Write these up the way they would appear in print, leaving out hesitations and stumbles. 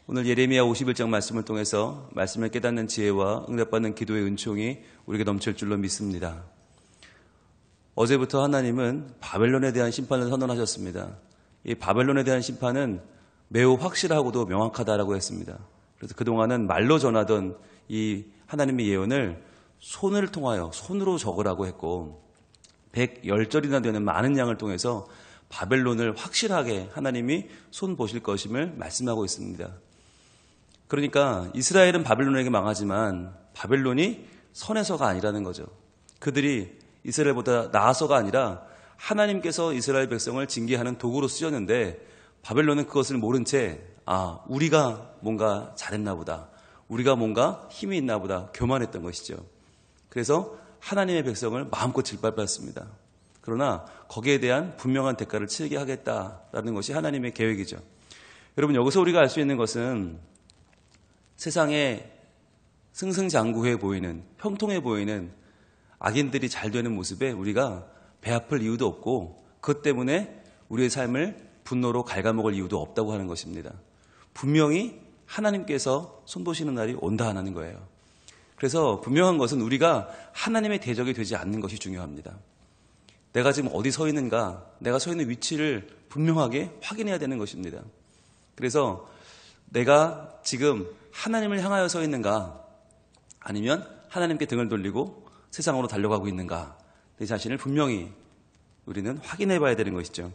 오늘 예레미야 51장 말씀을 통해서 말씀을 깨닫는 지혜와 응답받는 기도의 은총이 우리에게 넘칠 줄로 믿습니다. 어제부터 하나님은 바벨론에 대한 심판을 선언하셨습니다. 이 바벨론에 대한 심판은 매우 확실하고도 명확하다라고 했습니다. 그래서 그동안은 말로 전하던 이 하나님의 예언을 손을 통하여 손으로 적으라고 했고 110절이나 되는 많은 양을 통해서 바벨론을 확실하게 하나님이 손 보실 것임을 말씀하고 있습니다. 그러니까 이스라엘은 바벨론에게 망하지만 바벨론이 선에서가 아니라는 거죠. 그들이 이스라엘보다 나아서가 아니라 하나님께서 이스라엘 백성을 징계하는 도구로 쓰였는데 바벨론은 그것을 모른 채 우리가 뭔가 잘했나 보다. 우리가 뭔가 힘이 있나 보다. 교만했던 것이죠. 그래서 하나님의 백성을 마음껏 짓밟았습니다. 그러나 거기에 대한 분명한 대가를 치르게 하겠다라는 것이 하나님의 계획이죠. 여러분, 여기서 우리가 알 수 있는 것은 세상에 승승장구해 보이는, 형통해 보이는 악인들이 잘 되는 모습에 우리가 배 아플 이유도 없고 그것 때문에 우리의 삶을 분노로 갉아먹을 이유도 없다고 하는 것입니다. 분명히 하나님께서 손보시는 날이 온다 하는 거예요. 그래서 분명한 것은 우리가 하나님의 대적이 되지 않는 것이 중요합니다. 내가 지금 어디 서 있는가, 내가 서 있는 위치를 분명하게 확인해야 되는 것입니다. 그래서 내가 지금 하나님을 향하여 서 있는가, 아니면 하나님께 등을 돌리고 세상으로 달려가고 있는가, 내 자신을 분명히 우리는 확인해 봐야 되는 것이죠.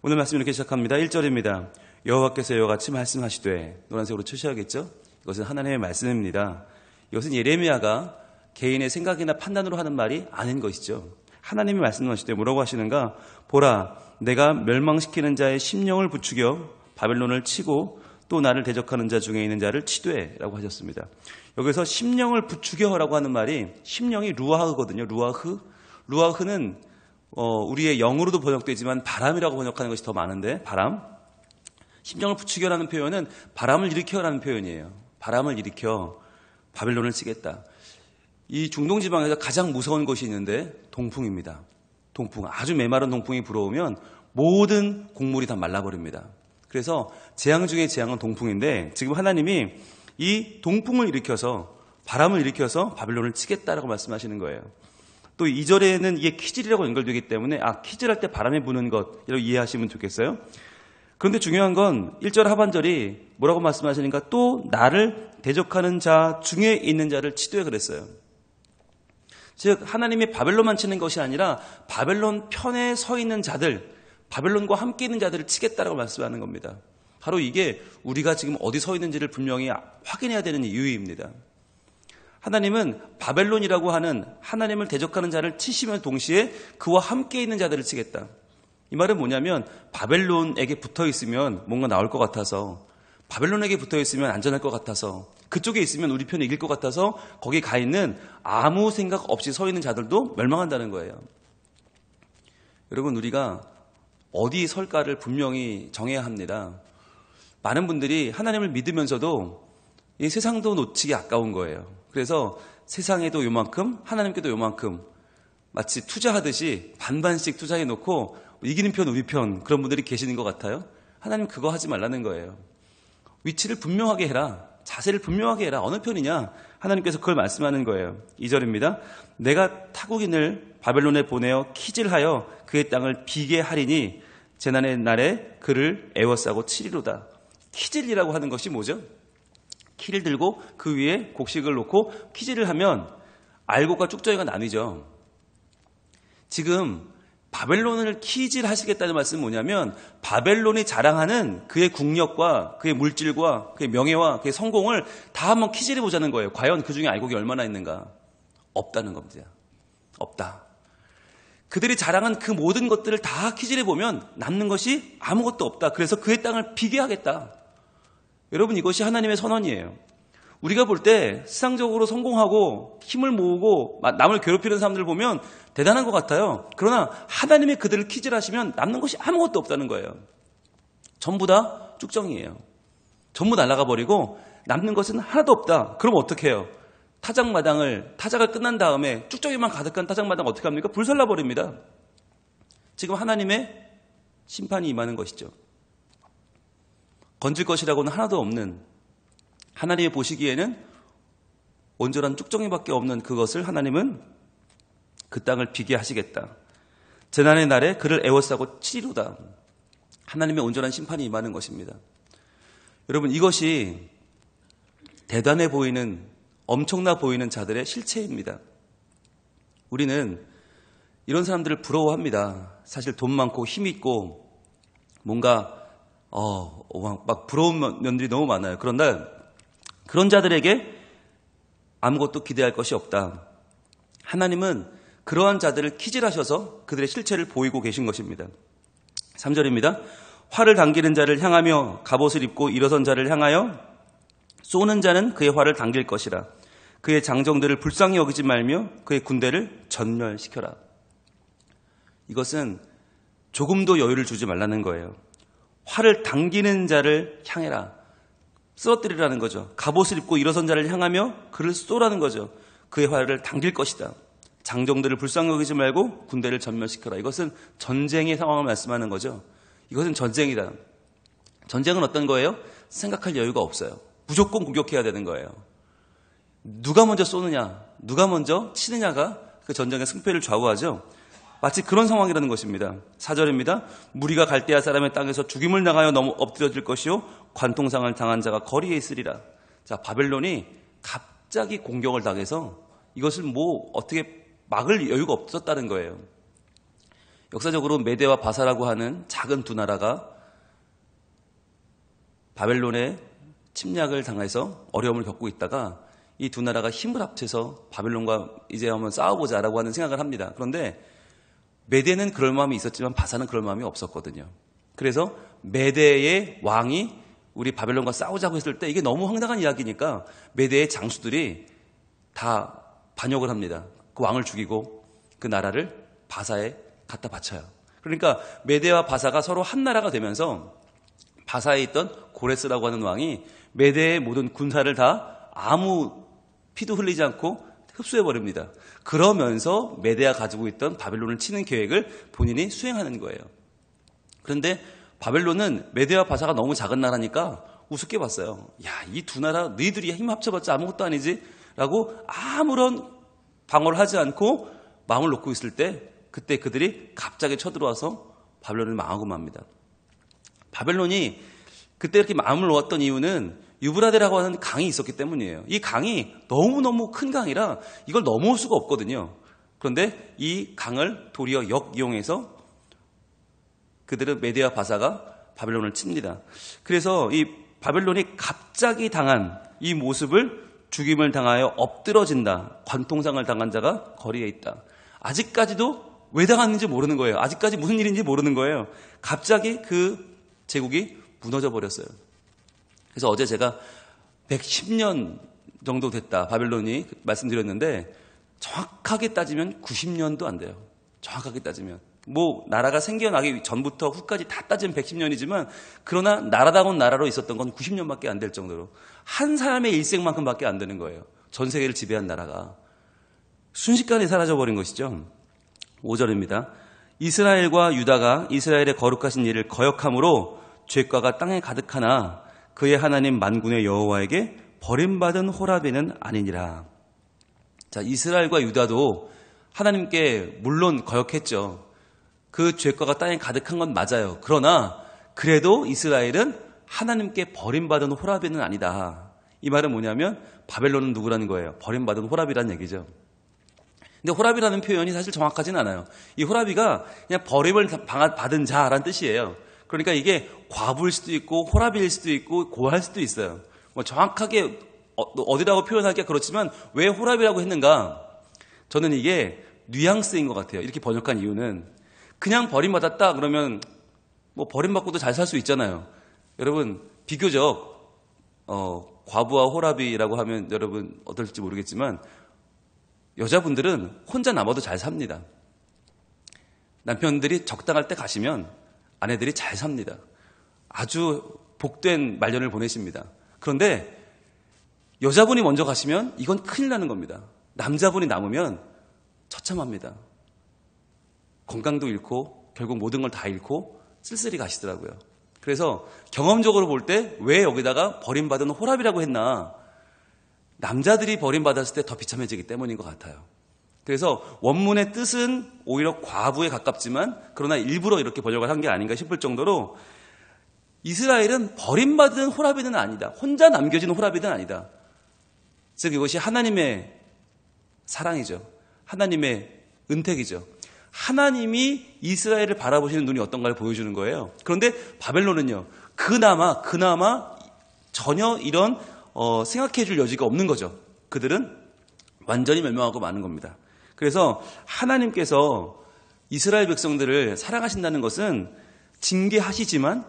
오늘 말씀 이렇게 시작합니다. 1절입니다. 여호와께서 이와 같이 말씀하시되, 노란색으로 치셔야겠죠? 이것은 하나님의 말씀입니다. 이것은 예레미야가 개인의 생각이나 판단으로 하는 말이 아닌 것이죠. 하나님이 말씀하시되 뭐라고 하시는가? 보라, 내가 멸망시키는 자의 심령을 부추겨 바벨론을 치고 또 나를 대적하는 자 중에 있는 자를 치되 라고 하셨습니다. 여기서 심령을 부추겨라고 하는 말이 심령이 루아흐거든요. 루아흐는 우리의 영으로도 번역되지만 바람이라고 번역하는 것이 더 많은데, 바람. 심령을 부추겨라는 표현은 바람을 일으켜라는 표현이에요. 바람을 일으켜 바벨론을 치겠다. 이 중동 지방에서 가장 무서운 것이 있는데 동풍입니다. 동풍, 아주 메마른 동풍이 불어오면 모든 곡물이 다 말라버립니다. 그래서 재앙 중에 재앙은 동풍인데, 지금 하나님이 이 동풍을 일으켜서, 바람을 일으켜서 바벨론을 치겠다라고 말씀하시는 거예요. 또 2절에는 이게 키질이라고 연결되기 때문에 키질할 때 바람이 부는 것, 이렇게 이해하시면 좋겠어요. 그런데 중요한 건 1절 하반절이 뭐라고 말씀하시는가? 또 나를 대적하는 자 중에 있는 자를 치되 그랬어요. 즉 하나님이 바벨론만 치는 것이 아니라 바벨론 편에 서 있는 자들, 바벨론과 함께 있는 자들을 치겠다라고 말씀하는 겁니다. 바로 이게 우리가 지금 어디 서 있는지를 분명히 확인해야 되는 이유입니다. 하나님은 바벨론이라고 하는 하나님을 대적하는 자를 치시면 동시에 그와 함께 있는 자들을 치겠다. 이 말은 뭐냐면 바벨론에게 붙어 있으면 뭔가 나올 것 같아서, 바벨론에게 붙어 있으면 안전할 것 같아서, 그쪽에 있으면 우리 편에 이길 것 같아서 거기 가 있는 아무 생각 없이 서 있는 자들도 멸망한다는 거예요. 여러분, 우리가 어디 설까를 분명히 정해야 합니다. 많은 분들이 하나님을 믿으면서도 이 세상도 놓치기 아까운 거예요. 그래서 세상에도 요만큼, 하나님께도 요만큼, 마치 투자하듯이 반반씩 투자해 놓고 이기는 편 우리 편, 그런 분들이 계시는 것 같아요. 하나님 그거 하지 말라는 거예요. 위치를 분명하게 해라. 자세를 분명하게 해라. 어느 편이냐? 하나님께서 그걸 말씀하는 거예요. 2절입니다. 내가 타국인을 바벨론에 보내어 키질하여 그의 땅을 비게 하리니 재난의 날에 그를 애워싸고 치리로다. 키질이라고 하는 것이 뭐죠? 키를 들고 그 위에 곡식을 놓고 키질을 하면 알곡과 쭉정이가 나뉘죠. 지금 바벨론을 키질하시겠다는 말씀은 뭐냐면 바벨론이 자랑하는 그의 국력과 그의 물질과 그의 명예와 그의 성공을 다 한번 키질해 보자는 거예요. 과연 그 중에 알곡이 얼마나 있는가? 없다는 겁니다. 없다. 그들이 자랑한 그 모든 것들을 다 키질해 보면 남는 것이 아무것도 없다. 그래서 그의 땅을 비게 하겠다. 여러분, 이것이 하나님의 선언이에요. 우리가 볼 때 세상적으로 성공하고 힘을 모으고 남을 괴롭히는 사람들을 보면 대단한 것 같아요. 그러나 하나님이 그들을 키질하시면 남는 것이 아무것도 없다는 거예요. 전부 다 쭉정이에요. 전부 날아가 버리고 남는 것은 하나도 없다. 그럼 어떻게 해요? 타작가 끝난 다음에 쭉정이만 가득한 타작마당 어떻게 합니까? 불살라 버립니다. 지금 하나님의 심판이 임하는 것이죠. 건질 것이라고는 하나도 없는 하나님이 보시기에는 온전한 쭉정이밖에 없는 그것을 하나님은 그 땅을 비게 하시겠다. 재난의 날에 그를 애워싸고 치리로다. 하나님의 온전한 심판이 임하는 것입니다. 여러분, 이것이 대단해 보이는, 엄청나 보이는 자들의 실체입니다. 우리는 이런 사람들을 부러워합니다. 사실 돈 많고 힘 있고 뭔가 막 부러운 면들이 너무 많아요. 그런데 그런 자들에게 아무것도 기대할 것이 없다. 하나님은 그러한 자들을 키질하셔서 그들의 실체를 보이고 계신 것입니다. 3절입니다. 활을 당기는 자를 향하며 갑옷을 입고 일어선 자를 향하여 쏘는 자는 그의 활을 당길 것이라. 그의 장정들을 불쌍히 여기지 말며 그의 군대를 전멸시켜라. 이것은 조금도 여유를 주지 말라는 거예요. 활을 당기는 자를 향해라. 쓰러뜨리라는 거죠. 갑옷을 입고 일어선 자를 향하며 그를 쏘라는 거죠. 그의 활을 당길 것이다. 장정들을 불쌍히 여기지 말고 군대를 전멸시켜라. 이것은 전쟁의 상황을 말씀하는 거죠. 이것은 전쟁이다. 전쟁은 어떤 거예요? 생각할 여유가 없어요. 무조건 공격해야 되는 거예요. 누가 먼저 쏘느냐, 누가 먼저 치느냐가 그 전쟁의 승패를 좌우하죠. 마치 그런 상황이라는 것입니다. 4절입니다. 무리가 갈대아 사람의 땅에서 죽임을 당하여 너무 엎드려질 것이요 관통상을 당한 자가 거리에 있으리라. 자, 바벨론이 갑자기 공격을 당해서 이것을 어떻게 막을 여유가 없었다는 거예요. 역사적으로 메대와 바사라고 하는 작은 두 나라가 바벨론의 침략을 당해서 어려움을 겪고 있다가 이 두 나라가 힘을 합쳐서 바벨론과 이제 한번 싸워보자라고 하는 생각을 합니다. 그런데 메대는 그럴 마음이 있었지만 바사는 그럴 마음이 없었거든요. 그래서 메대의 왕이 우리 바벨론과 싸우자고 했을 때 이게 너무 황당한 이야기니까 메대의 장수들이 다 반역을 합니다. 그 왕을 죽이고 그 나라를 바사에 갖다 바쳐요. 그러니까 메대와 바사가 서로 한 나라가 되면서 바사에 있던 고레스라고 하는 왕이 메대의 모든 군사를 다 아무 피도 흘리지 않고 흡수해버립니다. 그러면서 메대가 가지고 있던 바벨론을 치는 계획을 본인이 수행하는 거예요. 그런데 바벨론은 메대와 바사가 너무 작은 나라니까 우습게 봤어요. 야, 이 두 나라 너희들이 힘 합쳐봤자 아무것도 아니지? 라고 아무런 방어를 하지 않고 마음을 놓고 있을 때 그때 그들이 갑자기 쳐들어와서 바벨론을 망하고 맙니다. 바벨론이 그때 이렇게 마음을 놓았던 이유는 유브라데라고 하는 강이 있었기 때문이에요. 이 강이 너무너무 큰 강이라 이걸 넘어올 수가 없거든요. 그런데 이 강을 도리어 역이용해서 그들은 메대와 바사가 바벨론을 칩니다. 그래서 이 바벨론이 갑자기 당한 이 모습을 죽임을 당하여 엎드러진다. 관통상을 당한 자가 거리에 있다. 아직까지도 왜 당했는지 모르는 거예요. 아직까지 무슨 일인지 모르는 거예요. 갑자기 그 제국이 무너져 버렸어요. 그래서 어제 제가 110년 정도 됐다. 바벨론이 말씀드렸는데 정확하게 따지면 90년도 안 돼요. 정확하게 따지면. 나라가 생겨나기 전부터 후까지 다 따지면 110년이지만 그러나 나라다운 나라로 있었던 건 90년밖에 안 될 정도로 한 사람의 일생만큼밖에 안 되는 거예요. 전 세계를 지배한 나라가. 순식간에 사라져버린 것이죠. 5절입니다. 이스라엘과 유다가 이스라엘의 거룩하신 일을 거역함으로 죄과가 땅에 가득하나 그의 하나님 만군의 여호와에게 버림받은 호라비는 아니니라. 자, 이스라엘과 유다도 하나님께 물론 거역했죠. 그 죄과가 땅에 가득한 건 맞아요. 그러나 그래도 이스라엘은 하나님께 버림받은 호라비는 아니다. 이 말은 뭐냐면 바벨론은 누구라는 거예요? 버림받은 호라비라는 얘기죠. 근데 호라비라는 표현이 사실 정확하진 않아요. 이 호라비가 그냥 버림을 받은 자라는 뜻이에요. 그러니까 이게 과부일 수도 있고 호라비일 수도 있고 고할 수도 있어요. 정확하게 어디라고 표현하기가 그렇지만 왜 호라비라고 했는가? 저는 이게 뉘앙스인 것 같아요. 이렇게 번역한 이유는 그냥 버림받았다 그러면 버림받고도 잘 살 수 있잖아요. 여러분 비교적 과부와 호라비라고 하면 여러분 어떨지 모르겠지만 여자분들은 혼자 남아도 잘 삽니다. 남편들이 적당할 때 가시면 아내들이 잘 삽니다. 아주 복된 말년을 보내십니다. 그런데 여자분이 먼저 가시면 이건 큰일 나는 겁니다. 남자분이 남으면 처참합니다. 건강도 잃고 결국 모든 걸 다 잃고 쓸쓸히 가시더라고요. 그래서 경험적으로 볼 때 왜 여기다가 버림받은 호랍이라고 했나? 남자들이 버림받았을 때 더 비참해지기 때문인 것 같아요. 그래서 원문의 뜻은 오히려 과부에 가깝지만 그러나 일부러 이렇게 번역을 한 게 아닌가 싶을 정도로 이스라엘은 버림받은 호랍이는 아니다. 혼자 남겨진 호랍이는 아니다. 즉 이것이 하나님의 사랑이죠. 하나님의 은택이죠. 하나님이 이스라엘을 바라보시는 눈이 어떤가를 보여주는 거예요. 그런데 바벨론은요. 그나마 전혀 이런 생각해 줄 여지가 없는 거죠. 그들은 완전히 멸망하고 마는 겁니다. 그래서 하나님께서 이스라엘 백성들을 사랑하신다는 것은 징계하시지만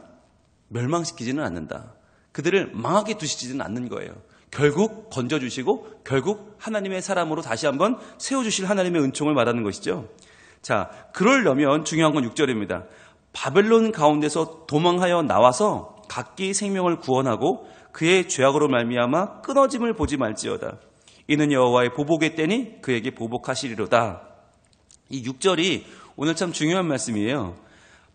멸망시키지는 않는다. 그들을 망하게 두시지는 않는 거예요. 결국 건져주시고 결국 하나님의 사람으로 다시 한번 세워주실 하나님의 은총을 말하는 것이죠. 자, 그러려면 중요한 건 6절입니다. 바벨론 가운데서 도망하여 나와서 각기 생명을 구원하고 그의 죄악으로 말미암아 끊어짐을 보지 말지어다. 이는 여호와의 보복의 때니 그에게 보복하시리로다. 이 6절이 오늘 참 중요한 말씀이에요.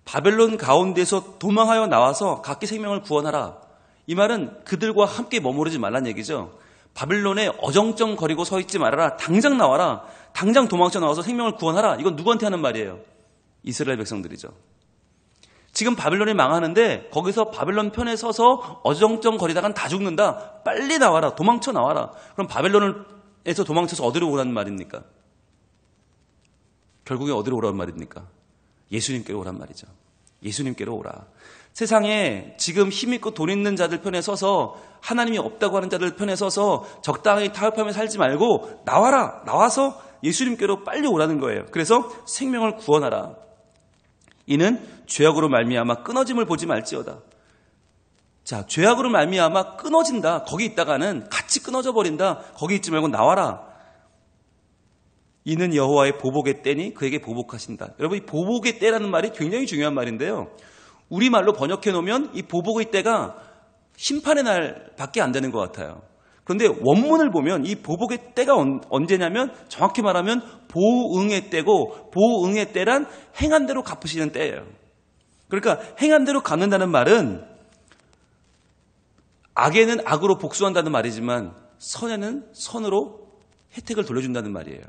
바벨론 가운데서 도망하여 나와서 각기 생명을 구원하라. 이 말은 그들과 함께 머무르지 말란 얘기죠. 바벨론에 어정쩡거리고 서 있지 말아라. 당장 나와라. 당장 도망쳐 나와서 생명을 구원하라. 이건 누구한테 하는 말이에요? 이스라엘 백성들이죠. 지금 바벨론이 망하는데 거기서 바벨론 편에 서서 어정쩡거리다간 다 죽는다. 빨리 나와라. 도망쳐 나와라. 그럼 바벨론에서 도망쳐서 어디로 오라는 말입니까? 결국에 어디로 오라는 말입니까? 예수님께로 오란 말이죠. 예수님께로 오라. 세상에 지금 힘있고 돈 있는 자들 편에 서서 하나님이 없다고 하는 자들 편에 서서 적당히 타협하며 살지 말고 나와라. 나와서 예수님께로 빨리 오라는 거예요. 그래서 생명을 구원하라. 이는 죄악으로 말미암아 끊어짐을 보지 말지어다. 자, 죄악으로 말미암아 끊어진다. 거기 있다가는 같이 끊어져 버린다. 거기 있지 말고 나와라. 이는 여호와의 보복의 때니 그에게 보복하신다. 여러분, 이 보복의 때라는 말이 굉장히 중요한 말인데요. 우리말로 번역해 놓으면 이 보복의 때가 심판의 날밖에 안 되는 것 같아요. 그런데 원문을 보면 이 보복의 때가 언제냐면 정확히 말하면 보응의 때고, 보응의 때란 행한 대로 갚으시는 때예요. 그러니까 행한 대로 갚는다는 말은 악에는 악으로 복수한다는 말이지만 선에는 선으로 혜택을 돌려준다는 말이에요.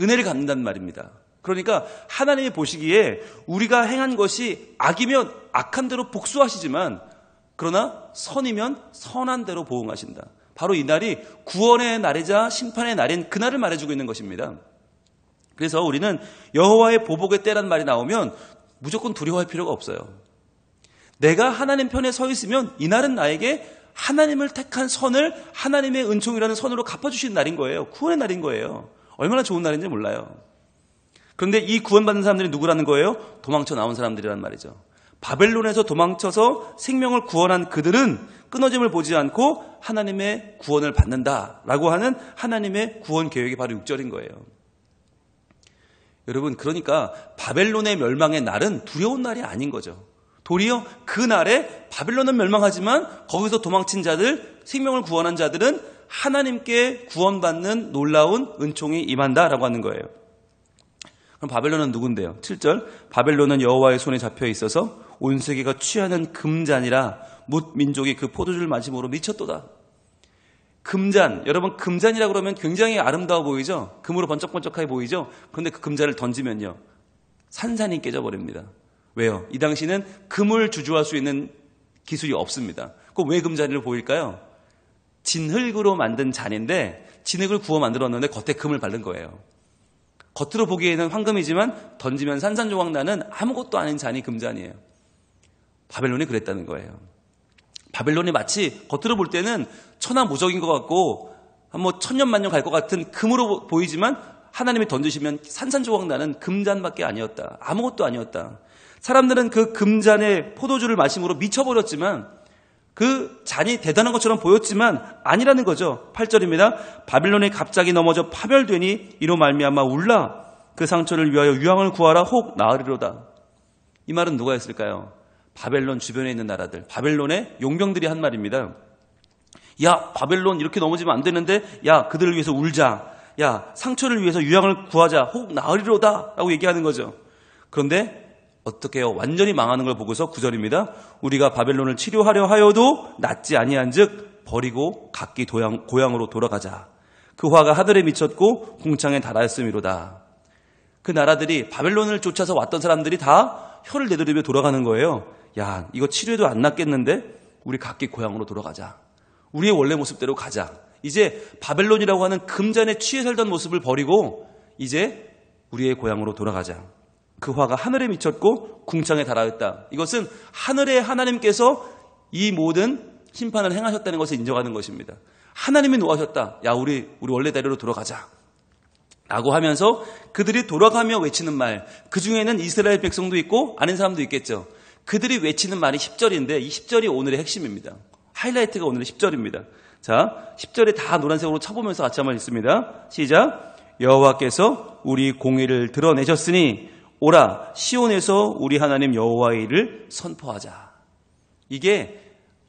은혜를 갚는다는 말입니다. 그러니까 하나님이 보시기에 우리가 행한 것이 악이면 악한 대로 복수하시지만 그러나 선이면 선한 대로 보응하신다. 바로 이 날이 구원의 날이자 심판의 날인 그날을 말해주고 있는 것입니다. 그래서 우리는 여호와의 보복의 때라는 말이 나오면 무조건 두려워할 필요가 없어요. 내가 하나님 편에 서 있으면 이 날은 나에게 하나님을 택한 선을 하나님의 은총이라는 선으로 갚아주시는 날인 거예요. 구원의 날인 거예요. 얼마나 좋은 날인지 몰라요. 그런데 이 구원받는 사람들이 누구라는 거예요? 도망쳐 나온 사람들이란 말이죠. 바벨론에서 도망쳐서 생명을 구원한 그들은 끊어짐을 보지 않고 하나님의 구원을 받는다라고 하는 하나님의 구원 계획이 바로 6절인 거예요. 여러분, 그러니까 바벨론의 멸망의 날은 두려운 날이 아닌 거죠. 도리어 그 날에 바벨론은 멸망하지만 거기서 도망친 자들, 생명을 구원한 자들은 하나님께 구원받는 놀라운 은총이 임한다라고 하는 거예요. 그럼 바벨론은 누군데요? 7절, 바벨론은 여호와의 손에 잡혀 있어서 온 세계가 취하는 금잔이라 뭇 민족이 그 포도주를 마심으로 미쳤도다. 금잔, 여러분 금잔이라고 그러면 굉장히 아름다워 보이죠? 금으로 번쩍번쩍하게 보이죠? 그런데 그 금잔을 던지면요, 산산이 깨져버립니다. 왜요? 이 당시는 금을 주주할 수 있는 기술이 없습니다. 그럼 왜 금잔으로 보일까요? 진흙으로 만든 잔인데 진흙을 구워 만들었는데 겉에 금을 바른 거예요. 겉으로 보기에는 황금이지만 던지면 산산조각 나는 아무것도 아닌 잔이 금잔이에요. 바벨론이 그랬다는 거예요. 바벨론이 마치 겉으로 볼 때는 천하무적인 것 같고 뭐 천년만년 갈 것 같은 금으로 보이지만 하나님이 던지시면 산산조각 나는 금잔밖에 아니었다. 아무것도 아니었다. 사람들은 그 금잔의 포도주를 마심으로 미쳐버렸지만 그 잔이 대단한 것처럼 보였지만 아니라는 거죠. 8절입니다. 바빌론이 갑자기 넘어져 파멸되니 이로 말미암아 울라. 그 상처를 위하여 유황을 구하라. 혹 나으리로다. 이 말은 누가 했을까요? 바벨론 주변에 있는 나라들, 바벨론의 용병들이 한 말입니다. 야, 바벨론 이렇게 넘어지면 안 되는데, 야, 그들을 위해서 울자. 야, 상처를 위해서 유황을 구하자. 혹 나으리로다 라고 얘기하는 거죠. 그런데 어떻게 해요? 완전히 망하는 걸 보고서 9절입니다. 우리가 바벨론을 치료하려 하여도 낫지 아니한즉 버리고 각기 고향으로 돌아가자. 그 화가 하늘에 미쳤고 궁창에 달하였음이로다. 그 나라들이 바벨론을 쫓아서 왔던 사람들이 다 혀를 내두르며 돌아가는 거예요. 야, 이거 치료해도 안 낫겠는데 우리 각기 고향으로 돌아가자. 우리의 원래 모습대로 가자. 이제 바벨론이라고 하는 금잔에 취해 살던 모습을 버리고 이제 우리의 고향으로 돌아가자. 그 화가 하늘에 미쳤고 궁창에 달하였다. 이것은 하늘의 하나님께서 이 모든 심판을 행하셨다는 것을 인정하는 것입니다. 하나님이 노하셨다. 야, 우리 원래대로 돌아가자. 라고 하면서 그들이 돌아가며 외치는 말, 그 중에는 이스라엘 백성도 있고 아닌 사람도 있겠죠. 그들이 외치는 말이 10절인데 이 10절이 오늘의 핵심입니다. 하이라이트가 오늘의 10절입니다. 자, 10절에 다 노란색으로 쳐보면서 같이 한번 읽습니다. 시작. 여호와께서 우리 공의를 드러내셨으니 오라 시온에서 우리 하나님 여호와의 일을 선포하자. 이게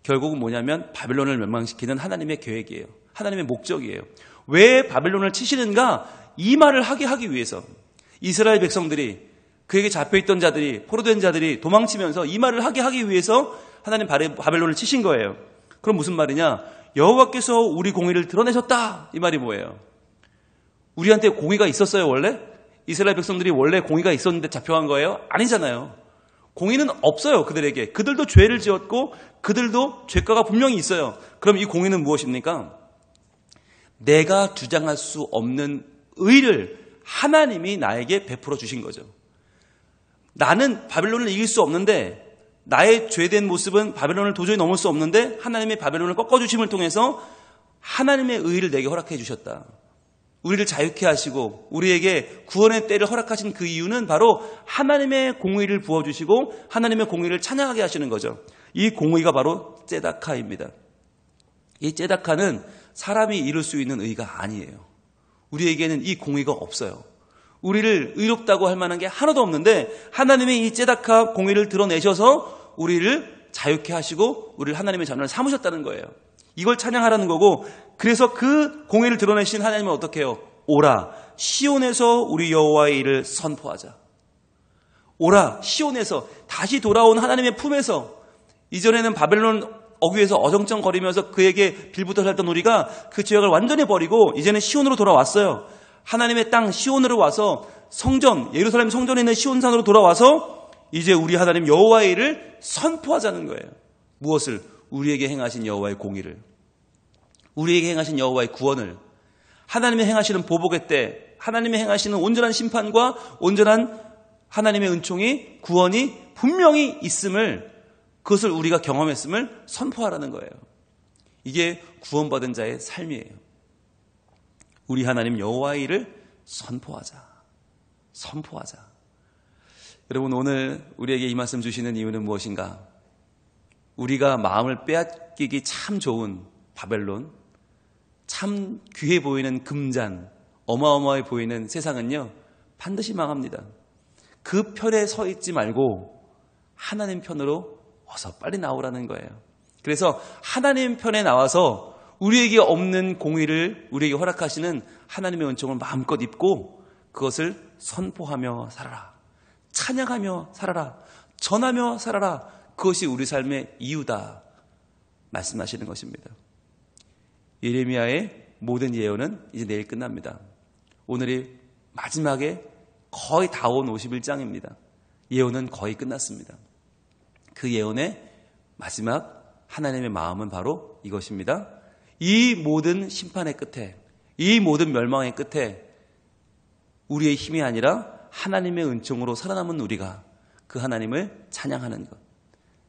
결국은 뭐냐면 바벨론을 멸망시키는 하나님의 계획이에요. 하나님의 목적이에요. 왜 바벨론을 치시는가? 이 말을 하기 위해서 이스라엘 백성들이 그에게 잡혀있던 자들이 포로된 자들이 도망치면서 이 말을 하기 위해서 하나님 바벨론을 치신 거예요. 그럼 무슨 말이냐? 여호와께서 우리 공의를 드러내셨다. 이 말이 뭐예요? 우리한테 공의가 있었어요 원래? 이스라엘 백성들이 원래 공의가 있었는데 잡혀간 거예요? 아니잖아요. 공의는 없어요 그들에게. 그들도 죄를 지었고 그들도 죄가가 분명히 있어요. 그럼 이 공의는 무엇입니까? 내가 주장할 수 없는 의를 하나님이 나에게 베풀어 주신 거죠. 나는 바벨론을 이길 수 없는데 나의 죄된 모습은 바벨론을 도저히 넘을 수 없는데 하나님의 바벨론을 꺾어주심을 통해서 하나님의 의를 내게 허락해 주셨다. 우리를 자유케 하시고 우리에게 구원의 때를 허락하신 그 이유는 바로 하나님의 공의를 부어주시고 하나님의 공의를 찬양하게 하시는 거죠. 이 공의가 바로 ጼ다카입니다. 이 ጼ다카는 사람이 이룰 수 있는 의가 아니에요. 우리에게는 이 공의가 없어요. 우리를 의롭다고 할 만한 게 하나도 없는데 하나님의 이 ጼ다카 공의를 드러내셔서 우리를 자유케 하시고 우리를 하나님의 자녀를 삼으셨다는 거예요. 이걸 찬양하라는 거고, 그래서 그 공의를 드러내신 하나님은 어떻게 해요? 오라 시온에서 우리 여호와의 일을 선포하자. 오라 시온에서 다시 돌아온 하나님의 품에서, 이전에는 바벨론 어귀에서 어정쩡거리면서 그에게 빌붙어 살던 우리가 그 죄악을 완전히 버리고 이제는 시온으로 돌아왔어요. 하나님의 땅 시온으로 와서 성전, 예루살렘 성전에 있는 시온산으로 돌아와서 이제 우리 하나님 여호와의 일을 선포하자는 거예요. 무엇을? 우리에게 행하신 여호와의 공의를, 우리에게 행하신 여호와의 구원을, 하나님의 행하시는 보복의 때 하나님의 행하시는 온전한 심판과 온전한 하나님의 은총이, 구원이 분명히 있음을, 그것을 우리가 경험했음을 선포하라는 거예요. 이게 구원받은 자의 삶이에요. 우리 하나님 여호와의 일을 선포하자. 여러분, 오늘 우리에게 이 말씀 주시는 이유는 무엇인가? 우리가 마음을 빼앗기기 참 좋은 바벨론, 참 귀해 보이는 금잔, 어마어마해 보이는 세상은요, 반드시 망합니다. 그 편에 서 있지 말고 하나님 편으로 어서 빨리 나오라는 거예요. 그래서 하나님 편에 나와서 우리에게 없는 공의를 우리에게 허락하시는 하나님의 은총을 마음껏 입고 그것을 선포하며 살아라. 찬양하며 살아라. 전하며 살아라. 그것이 우리 삶의 이유다 말씀하시는 것입니다. 예레미야의 모든 예언은 이제 내일 끝납니다. 오늘이 마지막에 거의 다 온 51장입니다. 예언은 거의 끝났습니다. 그 예언의 마지막 하나님의 마음은 바로 이것입니다. 이 모든 심판의 끝에, 이 모든 멸망의 끝에 우리의 힘이 아니라 하나님의 은총으로 살아남은 우리가 그 하나님을 찬양하는 것,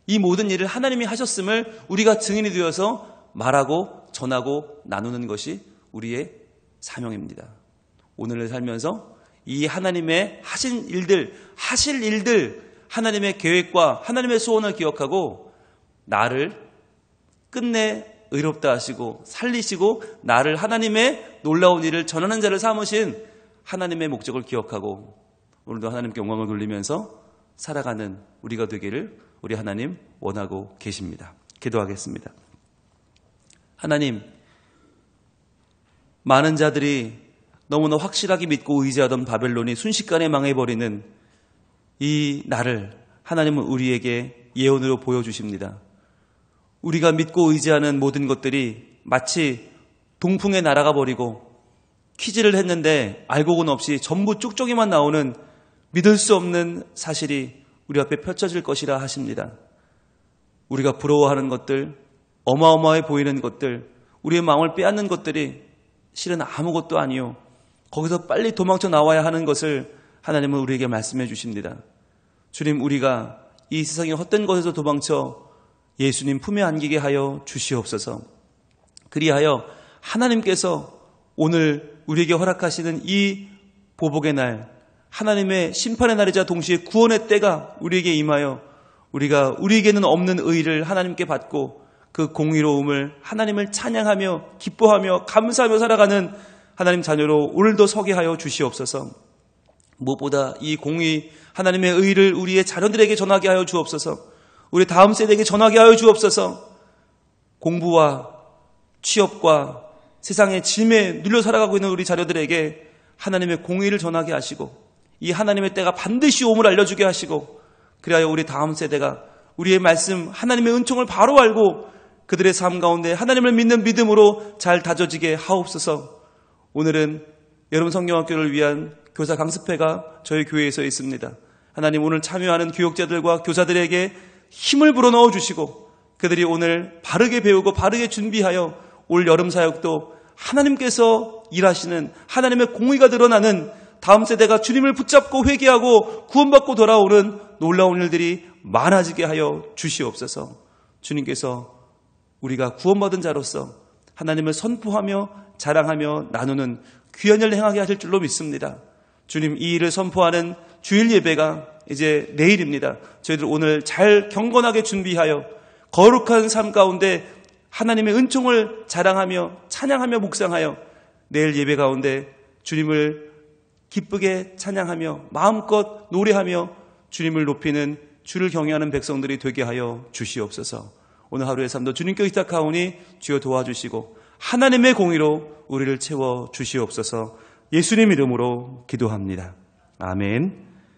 이 모든 일을 하나님이 하셨음을 우리가 증인이 되어서 말하고 전하고 나누는 것이 우리의 사명입니다. 오늘을 살면서 이 하나님의 하신 일들, 하실 일들, 하나님의 계획과 하나님의 소원을 기억하고 나를 끝내 의롭다 하시고 살리시고 나를 하나님의 놀라운 일을 전하는 자를 삼으신 하나님의 목적을 기억하고 오늘도 하나님께 영광을 돌리면서 살아가는 우리가 되기를 우리 하나님 원하고 계십니다. 기도하겠습니다. 하나님, 많은 자들이 너무나 확실하게 믿고 의지하던 바벨론이 순식간에 망해버리는 이 날을 하나님은 우리에게 예언으로 보여주십니다. 우리가 믿고 의지하는 모든 것들이 마치 동풍에 날아가 버리고 퀴즈를 했는데 알고는 없이 전부 쭉쪽이만 나오는 믿을 수 없는 사실이 우리 앞에 펼쳐질 것이라 하십니다. 우리가 부러워하는 것들, 어마어마해 보이는 것들, 우리의 마음을 빼앗는 것들이 실은 아무것도 아니요, 거기서 빨리 도망쳐 나와야 하는 것을 하나님은 우리에게 말씀해 주십니다. 주님, 우리가 이 세상의 헛된 것에서 도망쳐 예수님 품에 안기게 하여 주시옵소서. 그리하여 하나님께서 오늘 우리에게 허락하시는 이 보복의 날, 하나님의 심판의 날이자 동시에 구원의 때가 우리에게 임하여 우리가 우리에게는 없는 의를 하나님께 받고 그 공의로움을 하나님을 찬양하며 기뻐하며 감사하며 살아가는 하나님 자녀로 오늘도 서게 하여 주시옵소서. 무엇보다 이 공의, 하나님의 의를 우리의 자녀들에게 전하게 하여 주옵소서. 우리 다음 세대에게 전하게 하여 주옵소서. 공부와 취업과 세상의 짐에 눌려 살아가고 있는 우리 자녀들에게 하나님의 공의를 전하게 하시고 이 하나님의 때가 반드시 옴을 알려주게 하시고, 그리하여 우리 다음 세대가 우리의 말씀, 하나님의 은총을 바로 알고 그들의 삶 가운데 하나님을 믿는 믿음으로 잘 다져지게 하옵소서. 오늘은 여름 성경학교를 위한 교사 강습회가 저희 교회에서 있습니다. 하나님, 오늘 참여하는 교육자들과 교사들에게 힘을 불어넣어 주시고 그들이 오늘 바르게 배우고 바르게 준비하여 올 여름 사역도 하나님께서 일하시는 하나님의 공의가 드러나는 다음 세대가 주님을 붙잡고 회개하고 구원받고 돌아오는 놀라운 일들이 많아지게 하여 주시옵소서. 주님께서 우리가 구원받은 자로서 하나님을 선포하며 자랑하며 나누는 귀한 일을 행하게 하실 줄로 믿습니다. 주님, 이 일을 선포하는 주일 예배가 이제 내일입니다. 저희들 오늘 잘 경건하게 준비하여 거룩한 삶 가운데 하나님의 은총을 자랑하며 찬양하며 묵상하여 내일 예배 가운데 주님을 기쁘게 찬양하며 마음껏 노래하며 주님을 높이는 주를 경외하는 백성들이 되게 하여 주시옵소서. 오늘 하루의 삶도 주님께 의탁하오니 주여 도와주시고 하나님의 공의로 우리를 채워 주시옵소서. 예수님 이름으로 기도합니다. 아멘.